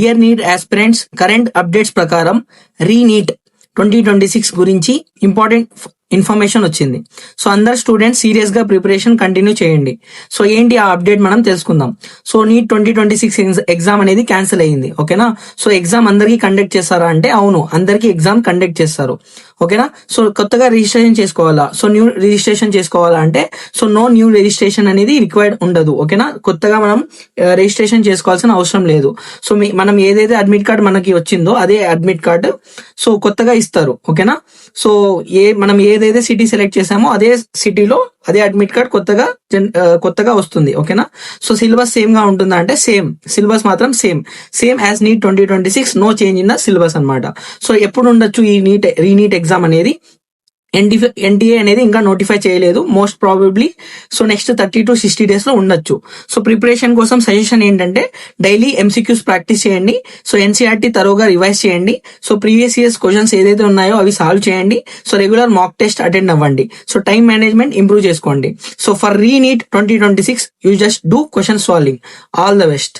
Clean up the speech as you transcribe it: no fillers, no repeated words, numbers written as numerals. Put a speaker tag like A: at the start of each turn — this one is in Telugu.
A: Dear neat aspirants, current updates ప్రకారం రీనీట్ 2026 గురించి ఇంపార్టెంట్ ఇన్ఫర్మేషన్ వచ్చింది. సో అందరు స్టూడెంట్స్ సీరియస్ గా ప్రిపరేషన్ కంటిన్యూ చేయండి. సో ఏంటి ఆ అప్డేట్ మనం తెలుసుకుందాం. సో నీట్ 2026 ఎగ్జామ్ అనేది క్యాన్సిల్ అయ్యింది. ఓకేనా. సో ఎగ్జామ్ అందరికీ కండక్ట్ చేస్తారా అంటే అవును, అందరికీ ఎగ్జామ్ కండక్ట్ చేస్తారు. ఓకేనా. సో కొత్తగా రిజిస్ట్రేషన్ చేసుకోవాలా, సో న్యూ రిజిస్ట్రేషన్ చేసుకోవాలా అంటే సో నో న్యూ రిజిస్ట్రేషన్ అనేది రిక్వైర్డ్ ఉండదు. ఓకేనా. కొత్తగా మనం రిజిస్ట్రేషన్ చేసుకోవాల్సిన అవసరం లేదు. సో మనం ఏదైతే అడ్మిట్ కార్డ్ మనకి వచ్చిందో అదే అడ్మిట్ కార్డు సో కొత్తగా ఇస్తారు. ఓకేనా. సో మనం ఏదైతే సిటీ సెలెక్ట్ చేసామో అదే సిటీలో అదే అడ్మిట్ కార్డ్ కొత్తగా వస్తుంది. ఓకేనా. సో సిలబస్ సేమ్ గా ఉంటుందా అంటే సేమ్, సిలబస్ మాత్రం same as NEET 2026, no change in the syllabus అన్నమాట. సో ఎప్పుడు ఉండొచ్చు ఈ రీనీట్ ఎగ్జామ్ అనేది? ఎన్టీఏ అనేది ఇంకా నోటిఫై చేయలేదు. Most probably so next 30 to 60 days లో ఉండొచ్చు. సో ప్రిపరేషన్ కోసం సజెషన్ ఏంటంటే డైలీ ఎంసీక్యూస్ ప్రాక్టీస్ చేయండి. సో ఎన్సీఆర్టీ తరోగా రివైజ్ చేయండి. సో ప్రీవియస్ ఇయర్స్ క్వశ్చన్స్ ఏదైతే ఉన్నాయో అవి సాల్వ్ చేయండి. So regular mock test attend అవ్వండి. సో టైం మేనేజ్మెంట్ ఇంప్రూవ్ చేసుకోండి. So for re-NEET 2026 you just do question solving. All the best.